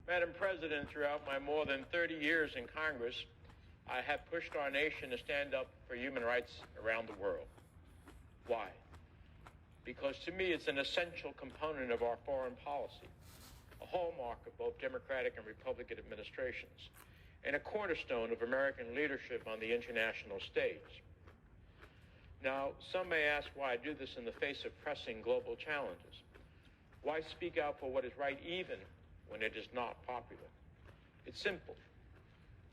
Madam President, throughout my more than 30 years in Congress, I have pushed our nation to stand up for human rights around the world. Why? Because to me, it's an essential component of our foreign policy, a hallmark of both Democratic and Republican administrations, and a cornerstone of American leadership on the international stage. Now, some may ask why I do this in the face of pressing global challenges. Why speak out for what is right even when it is not popular? It's simple.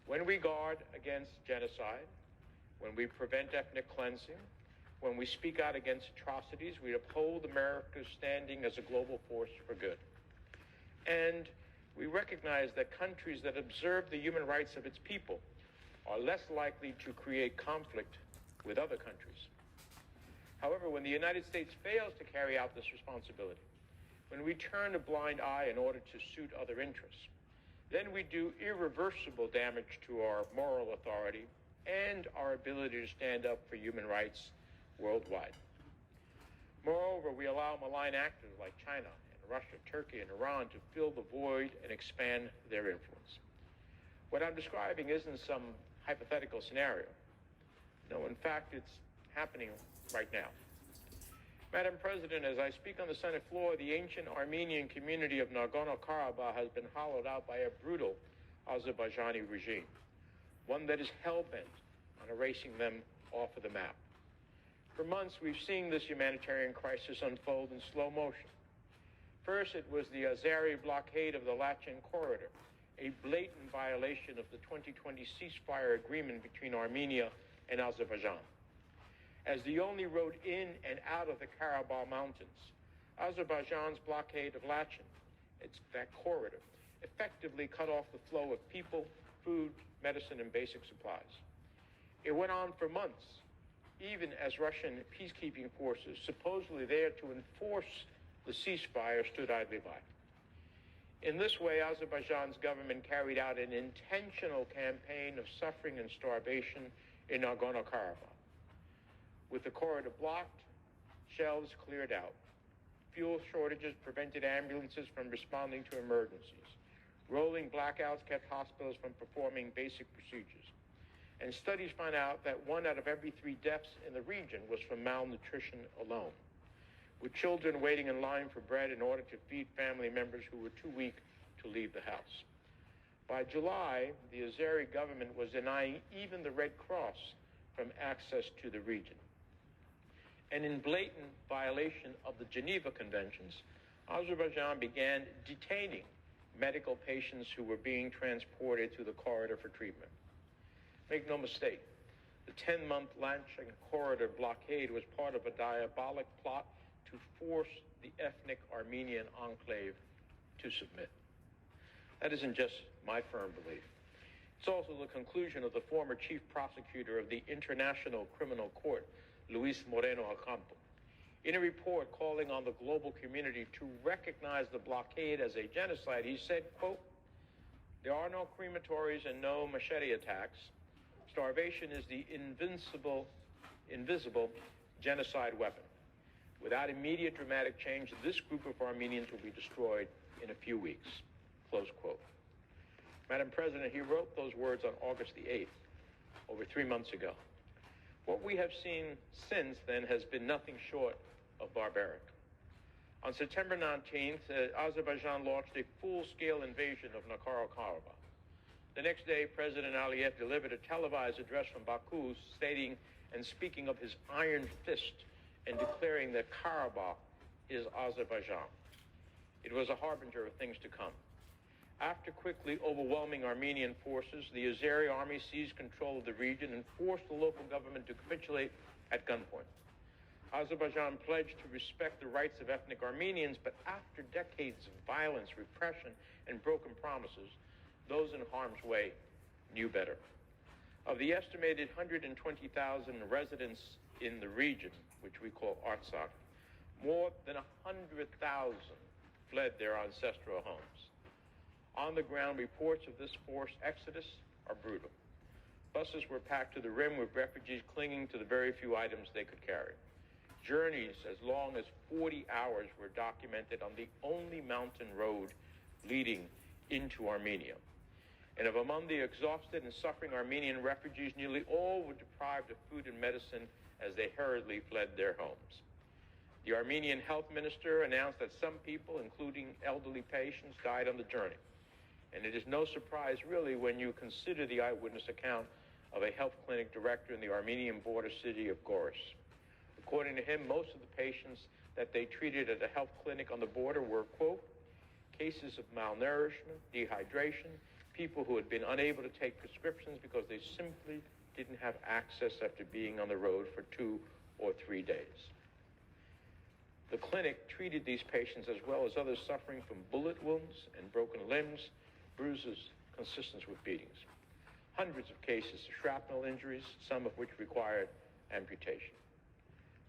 When we guard against genocide, when we prevent ethnic cleansing, when we speak out against atrocities, we uphold America's standing as a global force for good. And we recognize that countries that observe the human rights of its people are less likely to create conflict with other countries. However, when the United States fails to carry out this responsibility, when we turn a blind eye in order to suit other interests, then we do irreversible damage to our moral authority and our ability to stand up for human rights worldwide. Moreover, we allow malign actors like China and Russia, Turkey, and Iran to fill the void and expand their influence. What I'm describing isn't some hypothetical scenario. No, in fact, it's happening right now. Madam President, as I speak on the Senate floor, the ancient Armenian community of Nagorno-Karabakh has been hollowed out by a brutal Azerbaijani regime, one that is hell-bent on erasing them off of the map. For months, we've seen this humanitarian crisis unfold in slow motion. First, it was the Azeri blockade of the Lachen corridor, a blatant violation of the 2020 ceasefire agreement between Armenia and Azerbaijan. As the only road in and out of the Karabakh Mountains, Azerbaijan's blockade of Lachen, that corridor, effectively cut off the flow of people, food, medicine, and basic supplies. It went on for months, even as Russian peacekeeping forces, supposedly there to enforce the ceasefire, stood idly by. In this way, Azerbaijan's government carried out an intentional campaign of suffering and starvation in Nagorno-Karabakh. With the corridor blocked, shelves cleared out. Fuel shortages prevented ambulances from responding to emergencies. Rolling blackouts kept hospitals from performing basic procedures. And studies found out that 1 out of every 3 deaths in the region was from malnutrition alone, with children waiting in line for bread in order to feed family members who were too weak to leave the house. By July, the Azeri government was denying even the Red Cross from access to the region. And in blatant violation of the Geneva Conventions, Azerbaijan began detaining medical patients who were being transported to the corridor for treatment. Make no mistake, the 10-month Lachen corridor blockade was part of a diabolic plot to force the ethnic Armenian enclave to submit. That isn't just my firm belief. It's also the conclusion of the former chief prosecutor of the International Criminal Court, Luis Moreno Ocampo. In a report calling on the global community to recognize the blockade as a genocide, he said, quote, "There are no crematories and no machete attacks. Starvation is the invisible genocide weapon. Without immediate dramatic change, this group of Armenians will be destroyed in a few weeks," close quote. Madam President, he wrote those words on August the 8th, over 3 months ago. What we have seen since then has been nothing short of barbaric. On September 19th, Azerbaijan launched a full-scale invasion of Nagorno-Karabakh. The next day, President Aliyev delivered a televised address from Baku stating and speaking of his iron fist and declaring that Karabakh is Azerbaijan. It was a harbinger of things to come. After quickly overwhelming Armenian forces, the Azeri army seized control of the region and forced the local government to capitulate at gunpoint. Azerbaijan pledged to respect the rights of ethnic Armenians, but after decades of violence, repression, and broken promises, those in harm's way knew better. Of the estimated 120,000 residents in the region, which we call Artsakh, more than 100,000 fled their ancestral homes. On the ground, reports of this forced exodus are brutal. Buses were packed to the rim with refugees clinging to the very few items they could carry. Journeys as long as 40 hours were documented on the only mountain road leading into Armenia. And of among the exhausted and suffering Armenian refugees, nearly all were deprived of food and medicine as they hurriedly fled their homes. The Armenian health minister announced that some people, including elderly patients, died on the journey. And it is no surprise, really, when you consider the eyewitness account of a health clinic director in the Armenian border city of Goris. According to him, most of the patients that they treated at a health clinic on the border were, quote, cases of malnourishment, dehydration, people who had been unable to take prescriptions because they simply didn't have access after being on the road for 2 or 3 days. The clinic treated these patients as well as others suffering from bullet wounds and broken limbs, bruises consistent with beatings. Hundreds of cases of shrapnel injuries, some of which required amputation.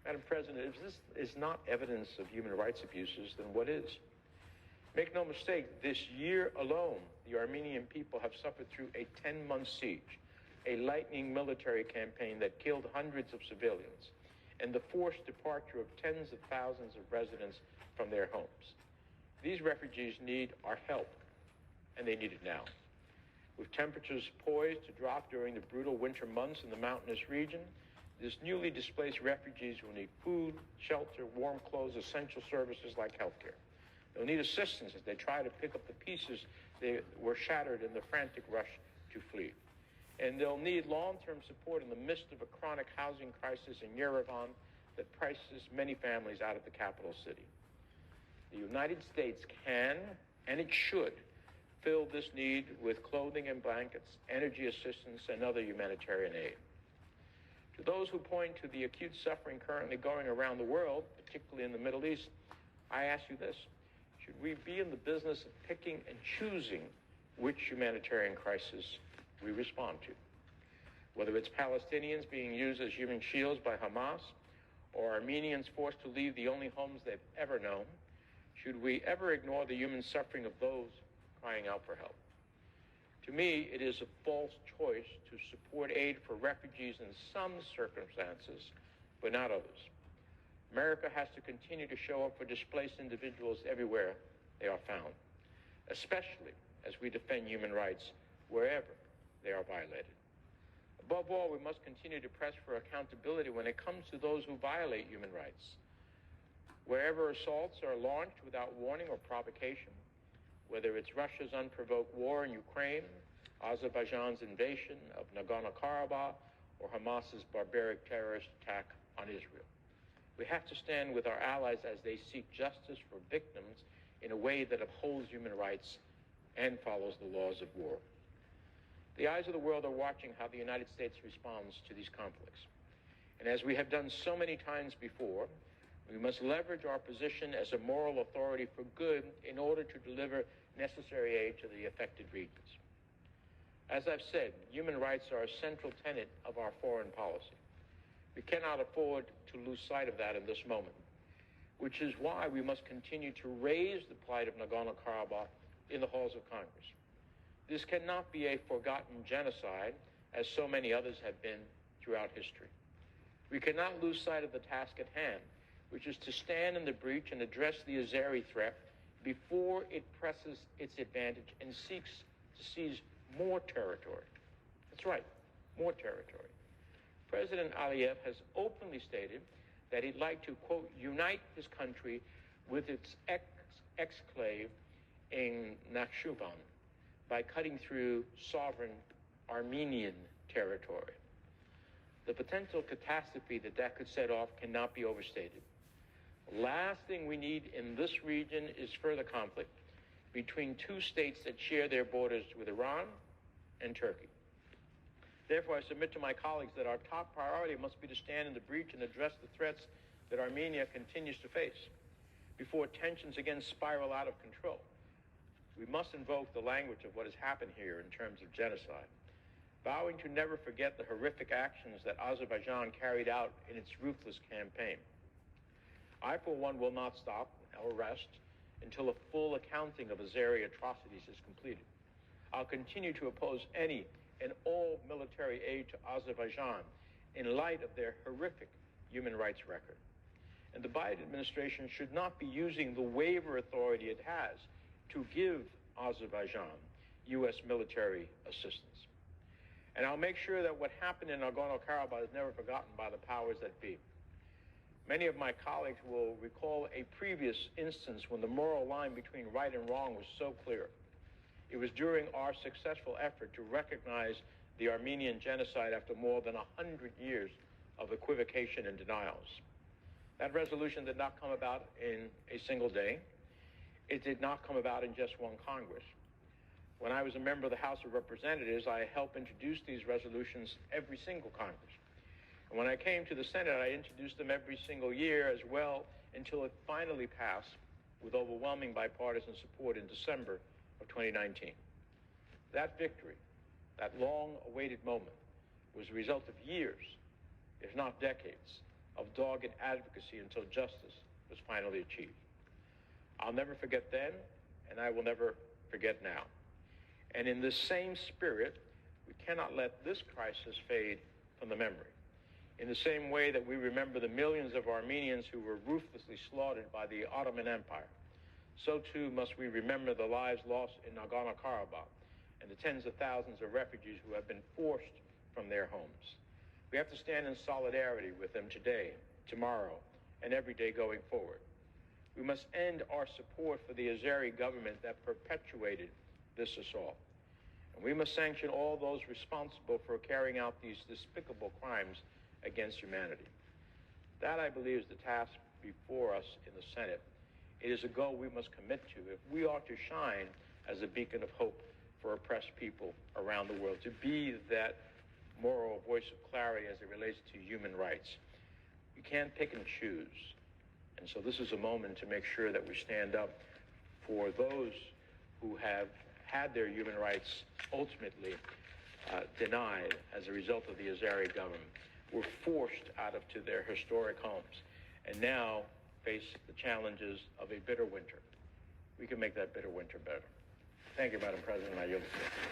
Madam President, if this is not evidence of human rights abuses, then what is? Make no mistake, this year alone, the Armenian people have suffered through a 10-month siege, a lightning military campaign that killed hundreds of civilians, and the forced departure of tens of thousands of residents from their homes. These refugees need our help, and they need it now. With temperatures poised to drop during the brutal winter months in the mountainous region, these newly displaced refugees will need food, shelter, warm clothes, essential services like healthcare. They'll need assistance as they try to pick up the pieces that were shattered in the frantic rush to flee. And they'll need long-term support in the midst of a chronic housing crisis in Yerevan that presses many families out of the capital city. The United States can, and it should, fill this need with clothing and blankets, energy assistance, and other humanitarian aid. To those who point to the acute suffering currently going around the world, particularly in the Middle East, I ask you this: should we be in the business of picking and choosing which humanitarian crisis we respond to? Whether it's Palestinians being used as human shields by Hamas, or Armenians forced to leave the only homes they've ever known, should we ever ignore the human suffering of those crying out for help? To me, it is a false choice to support aid for refugees in some circumstances, but not others. America has to continue to show up for displaced individuals everywhere they are found, especially as we defend human rights wherever they are violated. Above all, we must continue to press for accountability when it comes to those who violate human rights. Wherever assaults are launched without warning or provocation, whether it's Russia's unprovoked war in Ukraine, Azerbaijan's invasion of Nagorno-Karabakh, or Hamas's barbaric terrorist attack on Israel, we have to stand with our allies as they seek justice for victims in a way that upholds human rights and follows the laws of war. The eyes of the world are watching how the United States responds to these conflicts. And as we have done so many times before, we must leverage our position as a moral authority for good in order to deliver necessary aid to the affected regions. As I've said, human rights are a central tenet of our foreign policy. We cannot afford to lose sight of that in this moment, which is why we must continue to raise the plight of Nagorno-Karabakh in the halls of Congress. This cannot be a forgotten genocide, as so many others have been throughout history. We cannot lose sight of the task at hand, which is to stand in the breach and address the Azeri threat before it presses its advantage and seeks to seize more territory. That's right, more territory. President Aliyev has openly stated that he'd like to, quote, unite his country with its exclave in Nakhchivan by cutting through sovereign Armenian territory. The potential catastrophe that could set off cannot be overstated. The last thing we need in this region is further conflict between two states that share their borders with Iran and Turkey. Therefore, I submit to my colleagues that our top priority must be to stand in the breach and address the threats that Armenia continues to face before tensions again spiral out of control. We must invoke the language of what has happened here in terms of genocide, vowing to never forget the horrific actions that Azerbaijan carried out in its ruthless campaign. I, for one, will not stop or rest until a full accounting of Azeri atrocities is completed. I'll continue to oppose any and all military aid to Azerbaijan in light of their horrific human rights record. And the Biden administration should not be using the waiver authority it has to give Azerbaijan U.S. military assistance. And I'll make sure that what happened in Nagorno-Karabakh is never forgotten by the powers that be. Many of my colleagues will recall a previous instance when the moral line between right and wrong was so clear. It was during our successful effort to recognize the Armenian genocide after more than 100 years of equivocation and denials. That resolution did not come about in a single day. It did not come about in just one Congress. When I was a member of the House of Representatives, I helped introduce these resolutions every single Congress. And when I came to the Senate, I introduced them every single year as well until it finally passed with overwhelming bipartisan support in December of 2019. That victory, that long-awaited moment, was the result of years, if not decades, of dogged advocacy until justice was finally achieved. I'll never forget then, and I will never forget now. And in this same spirit, we cannot let this crisis fade from the memory. In the same way that we remember the millions of Armenians who were ruthlessly slaughtered by the Ottoman Empire, so too must we remember the lives lost in Nagorno-Karabakh and the tens of thousands of refugees who have been forced from their homes. We have to stand in solidarity with them today, tomorrow, and every day going forward. We must end our support for the Azeri government that perpetuated this assault. And we must sanction all those responsible for carrying out these despicable crimes against humanity. That, I believe, is the task before us in the Senate. It is a goal we must commit to if we are to shine as a beacon of hope for oppressed people around the world, to be that moral voice of clarity as it relates to human rights. You can't pick and choose. And so this is a moment to make sure that we stand up for those who have had their human rights ultimately denied as a result of the Azeri government, were forced out of to their historic homes, and now face the challenges of a bitter winter. We can make that bitter winter better. Thank you, Madam President. I yield the floor.